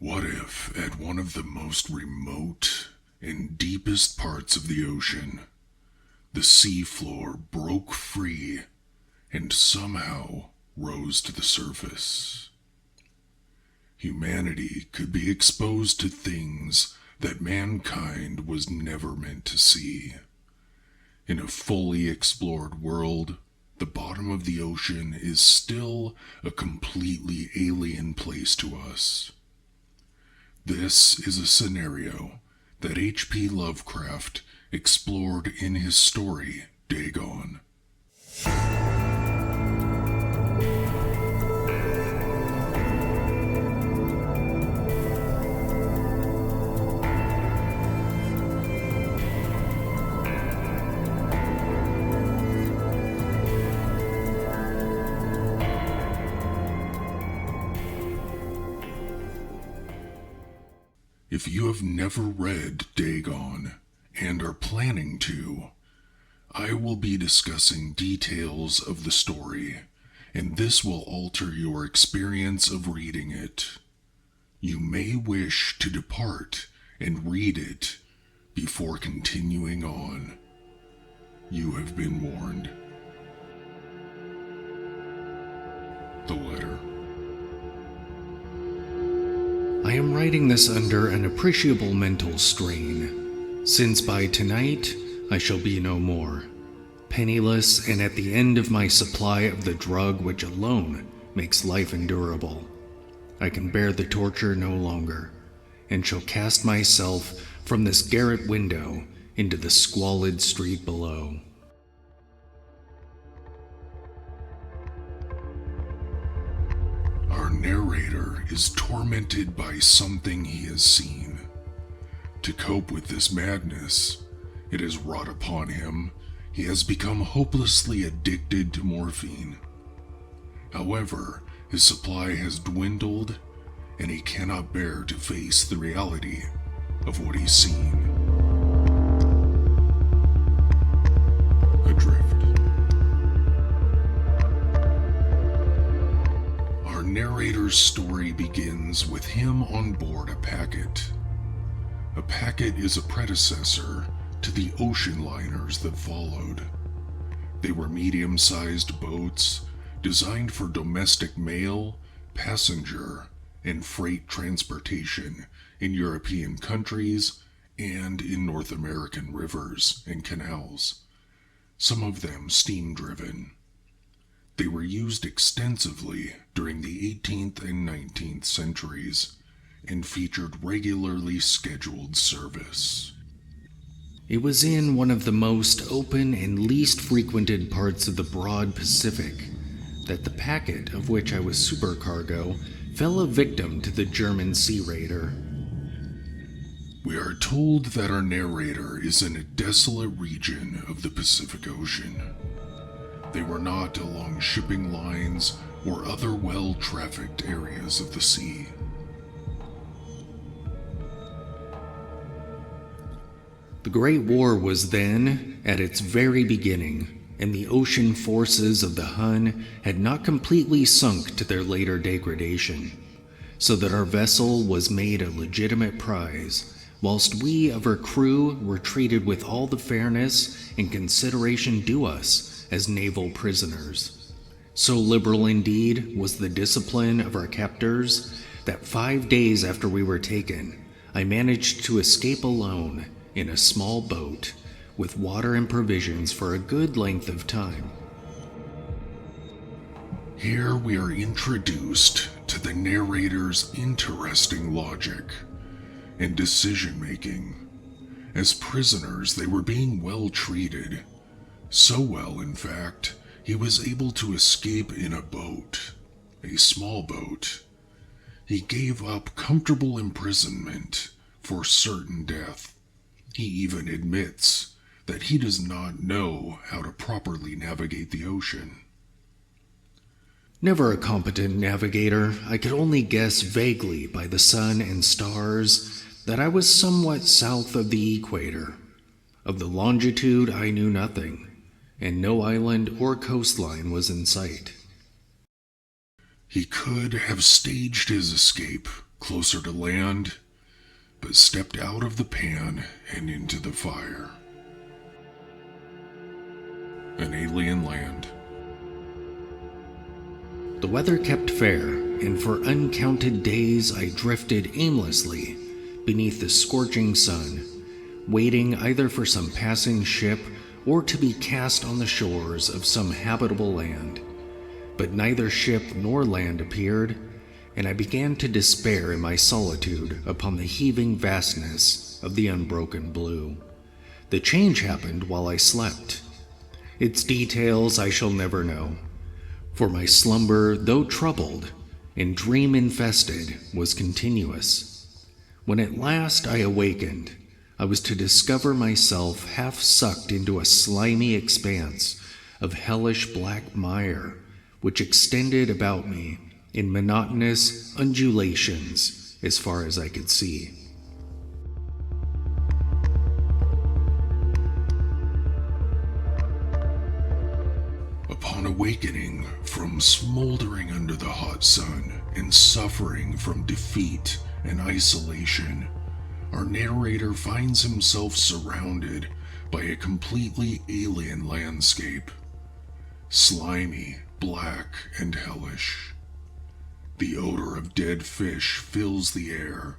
What if, at one of the most remote and deepest parts of the ocean, the seafloor broke free and somehow rose to the surface? Humanity could be exposed to things that mankind was never meant to see. In a fully explored world, the bottom of the ocean is still a completely alien place to us. This is a scenario that H.P. Lovecraft explored in his story, Dagon. If you have never read Dagon and are planning to, I will be discussing details of the story, and this will alter your experience of reading it. You may wish to depart and read it before continuing on. You have been warned. The letter. I am writing this under an appreciable mental strain, since by tonight I shall be no more, penniless and at the end of my supply of the drug which alone makes life endurable. I can bear the torture no longer, and shall cast myself from this garret window into the squalid street below. Our narrator is tormented by something he has seen. To cope with this madness, it has wrought upon him. He has become hopelessly addicted to morphine. However, his supply has dwindled, and he cannot bear to face the reality of what he's seen. Adrift. Our narrator's story begins with him on board a packet. A packet is a predecessor to the ocean liners that followed. They were medium-sized boats designed for domestic mail, passenger, and freight transportation in European countries and in North American rivers and canals, some of them steam-driven. They were used extensively during the 18th and 19th centuries and featured regularly scheduled service. It was in one of the most open and least frequented parts of the broad Pacific that the packet of which I was supercargo fell a victim to the German sea raider. We are told that our narrator is in a desolate region of the Pacific Ocean. They were not along shipping lines or other well-trafficked areas of the sea. The Great War was then at its very beginning, and the ocean forces of the Hun had not completely sunk to their later degradation, so that our vessel was made a legitimate prize, whilst we of her crew were treated with all the fairness and consideration due us as naval prisoners. So liberal indeed was the discipline of our captors that 5 days after we were taken, I managed to escape alone in a small boat with water and provisions for a good length of time. Here we are introduced to the narrator's interesting logic and decision-making. As prisoners, they were being well treated. So well, in fact, he was able to escape in a boat, a small boat. He gave up comfortable imprisonment for certain death. He even admits that he does not know how to properly navigate the ocean. Never a competent navigator, I could only guess vaguely by the sun and stars that I was somewhat south of the equator. Of the longitude I knew nothing, and no island or coastline was in sight. He could have staged his escape closer to land, but stepped out of the pan and into the fire. An alien land. The weather kept fair, and for uncounted days I drifted aimlessly beneath the scorching sun, waiting either for some passing ship or to be cast on the shores of some habitable land. But neither ship nor land appeared, and I began to despair in my solitude upon the heaving vastness of the unbroken blue. The change happened while I slept. Its details I shall never know, for my slumber, though troubled and dream-infested, was continuous. When at last I awakened, I was to discover myself half sucked into a slimy expanse of hellish black mire, which extended about me in monotonous undulations as far as I could see. Upon awakening from smoldering under the hot sun and suffering from defeat and isolation, our narrator finds himself surrounded by a completely alien landscape. Slimy, black, and hellish. The odor of dead fish fills the air,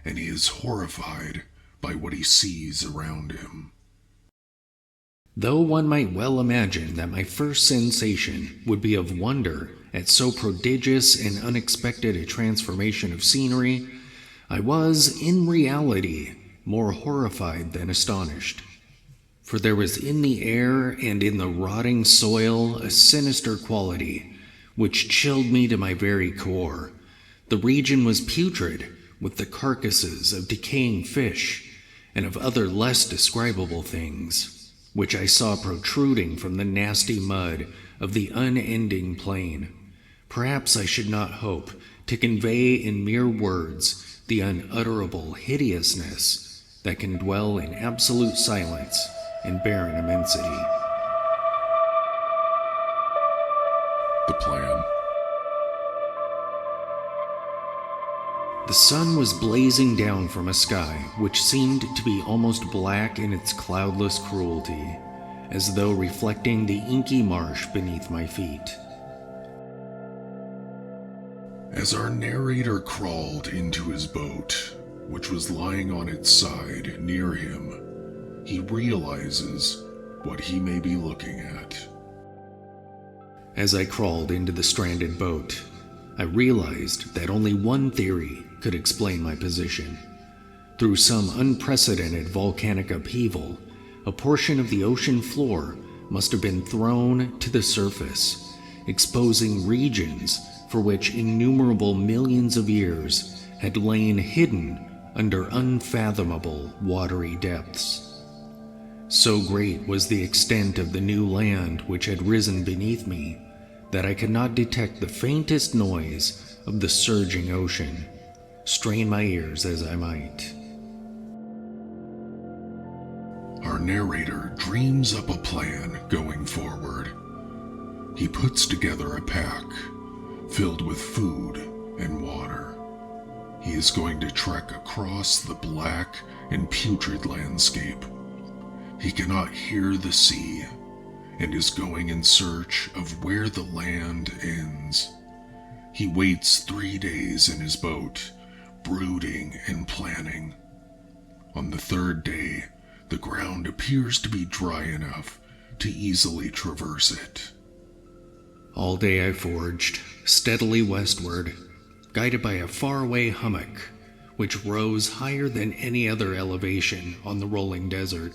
and he is horrified by what he sees around him. Though one might well imagine that my first sensation would be of wonder at so prodigious and unexpected a transformation of scenery, I was, in reality, more horrified than astonished. For there was in the air and in the rotting soil a sinister quality which chilled me to my very core. The region was putrid, with the carcasses of decaying fish and of other less describable things, which I saw protruding from the nasty mud of the unending plain. Perhaps I should not hope to convey in mere words the unutterable hideousness that can dwell in absolute silence and barren immensity. The plan. The sun was blazing down from a sky which seemed to be almost black in its cloudless cruelty, as though reflecting the inky marsh beneath my feet. As our narrator crawled into his boat, which was lying on its side near him, he realizes what he may be looking at. As I crawled into the stranded boat, I realized that only one theory could explain my position. Through some unprecedented volcanic upheaval, a portion of the ocean floor must have been thrown to the surface, exposing regions for which innumerable millions of years had lain hidden under unfathomable watery depths. So great was the extent of the new land which had risen beneath me that I could not detect the faintest noise of the surging ocean, strain my ears as I might. Our narrator dreams up a plan going forward. He puts together a pack filled with food and water. He is going to trek across the black and putrid landscape. He cannot hear the sea and is going in search of where the land ends. He waits 3 days in his boat, brooding and planning. On the 3rd day, the ground appears to be dry enough to easily traverse it. All day I forged, steadily westward, guided by a faraway hummock, which rose higher than any other elevation on the rolling desert.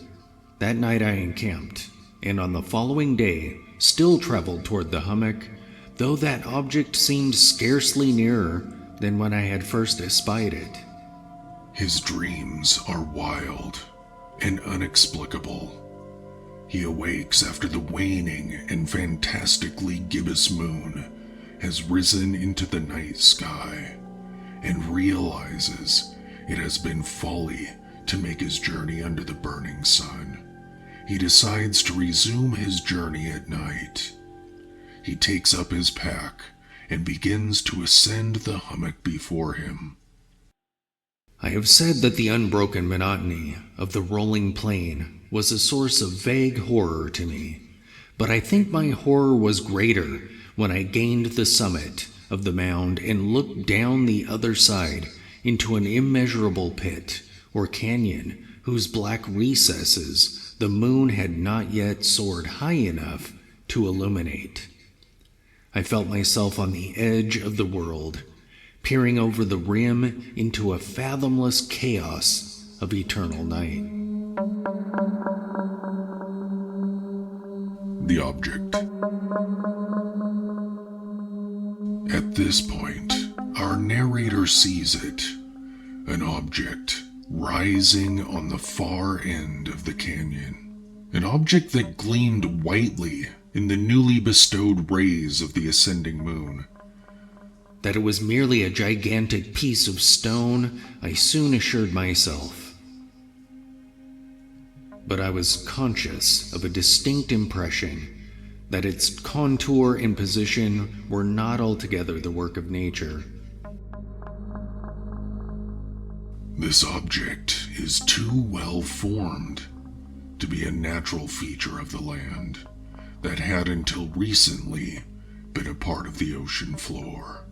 That night I encamped, and on the following day still traveled toward the hummock, though that object seemed scarcely nearer than when I had first espied it. His dreams are wild and inexplicable. He awakes after the waning and fantastically gibbous moon has risen into the night sky and realizes it has been folly to make his journey under the burning sun. He decides to resume his journey at night. He takes up his pack and begins to ascend the hummock before him. I have said that the unbroken monotony of the rolling plain was a source of vague horror to me, but I think my horror was greater when I gained the summit of the mound and looked down the other side into an immeasurable pit or canyon whose black recesses the moon had not yet soared high enough to illuminate. I felt myself on the edge of the world, peering over the rim into a fathomless chaos of eternal night. The object. At this point, our narrator sees it, an object rising on the far end of the canyon, an object that gleamed whitely in the newly bestowed rays of the ascending moon. That it was merely a gigantic piece of stone, I soon assured myself. But I was conscious of a distinct impression that its contour and position were not altogether the work of nature. This object is too well formed to be a natural feature of the land that had until recently been a part of the ocean floor.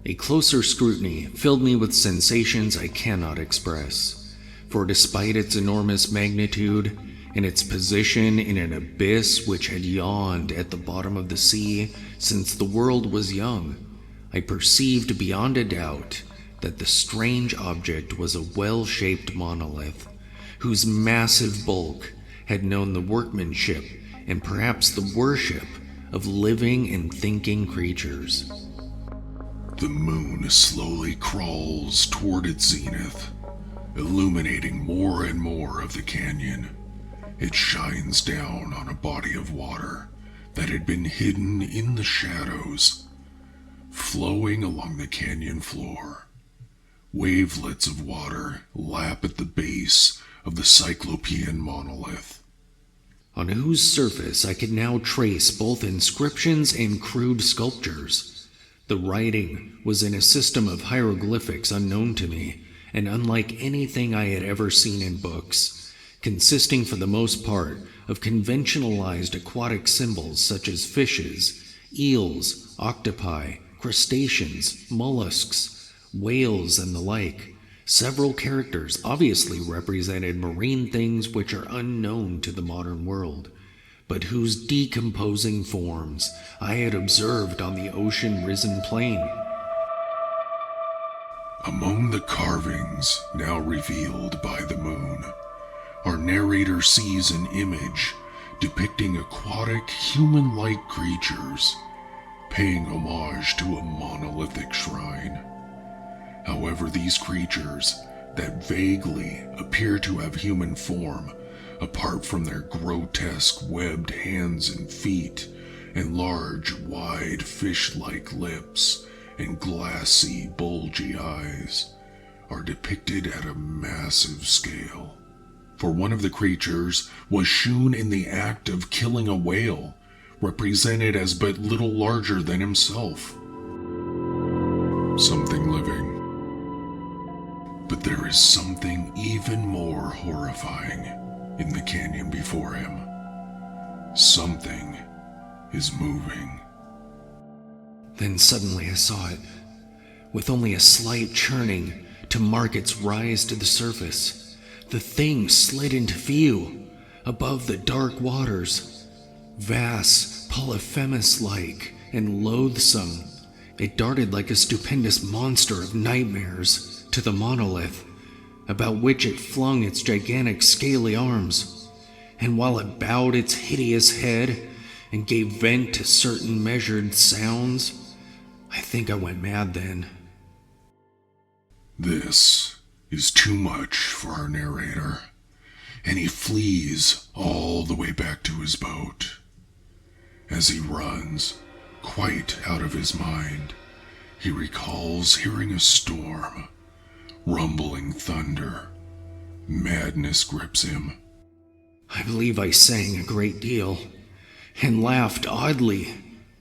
A closer scrutiny filled me with sensations I cannot express, for despite its enormous magnitude and its position in an abyss which had yawned at the bottom of the sea since the world was young, I perceived beyond a doubt that the strange object was a well-shaped monolith, whose massive bulk had known the workmanship and perhaps the worship of living and thinking creatures. The moon slowly crawls toward its zenith, illuminating more and more of the canyon. It shines down on a body of water that had been hidden in the shadows, flowing along the canyon floor. Wavelets of water lap at the base of the cyclopean monolith, on whose surface I could now trace both inscriptions and crude sculptures. The writing was in a system of hieroglyphics unknown to me, and unlike anything I had ever seen in books, consisting for the most part of conventionalized aquatic symbols such as fishes, eels, octopi, crustaceans, mollusks, whales, and the like. Several characters obviously represented marine things which are unknown to the modern world, but whose decomposing forms I had observed on the ocean-risen plain. Among the carvings now revealed by the moon, our narrator sees an image depicting aquatic, human-like creatures, paying homage to a monolithic shrine. However, these creatures that vaguely appear to have human form, apart from their grotesque webbed hands and feet, and large, wide, fish-like lips, and glassy, bulgy eyes, are depicted at a massive scale. For one of the creatures was shewn in the act of killing a whale, represented as but little larger than himself. Something living. But there is something even more horrifying in the canyon before him. Something is moving. Then suddenly I saw it, with only a slight churning to mark its rise to the surface. The thing slid into view, above the dark waters. Vast, Polyphemus-like, and loathsome, it darted like a stupendous monster of nightmares to the monolith, about which it flung its gigantic scaly arms. And while it bowed its hideous head and gave vent to certain measured sounds, I think I went mad then. This is too much for our narrator, and he flees all the way back to his boat. As he runs, quite out of his mind, he recalls hearing a storm, rumbling thunder. Madness grips him. I believe I sang a great deal, and laughed oddly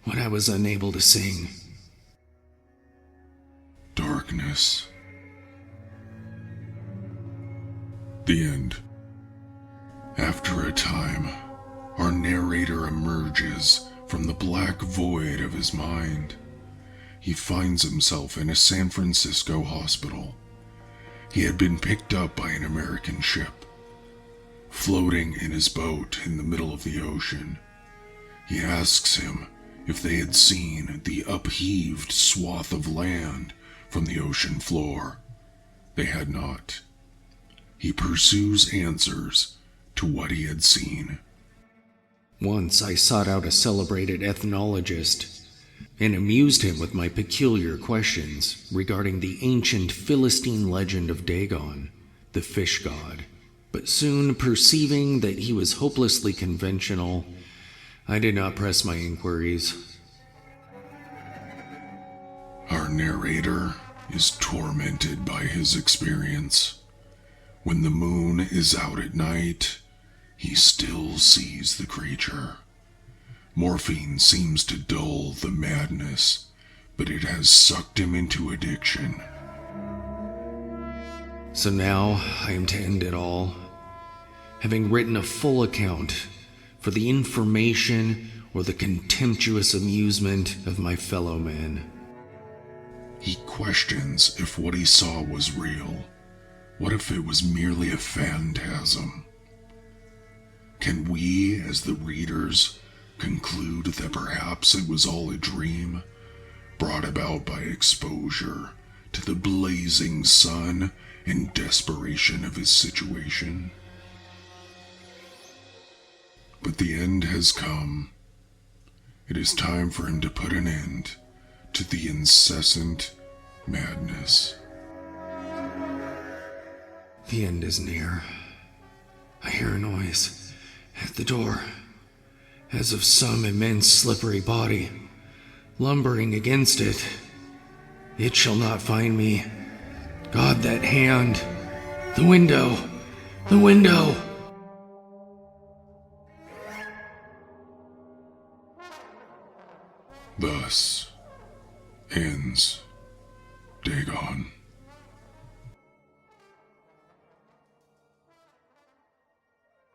when I was unable to sing. Darkness. The end. After a time, our narrator emerges from the black void of his mind. He finds himself in a San Francisco hospital. He had been picked up by an American ship. Floating in his boat in the middle of the ocean, he asks him if they had seen the upheaved swath of land from the ocean floor. They had not. He pursues answers to what he had seen. Once I sought out a celebrated ethnologist and amused him with my peculiar questions regarding the ancient Philistine legend of Dagon, the fish god. But soon perceiving that he was hopelessly conventional, I did not press my inquiries. Our narrator is tormented by his experience. When the moon is out at night, he still sees the creature. Morphine seems to dull the madness, but it has sucked him into addiction. So now I am to end it all, having written a full account for the information or the contemptuous amusement of my fellow men. He questions if what he saw was real. What if it was merely a phantasm? Can we, as the readers, conclude that perhaps it was all a dream, brought about by exposure to the blazing sun and desperation of his situation? But the end has come. It is time for him to put an end to the incessant madness. The end is near. I hear a noise at the door, as of some immense slippery body lumbering against it. It shall not find me. God, that hand! The window! The window! Thus ends Dagon.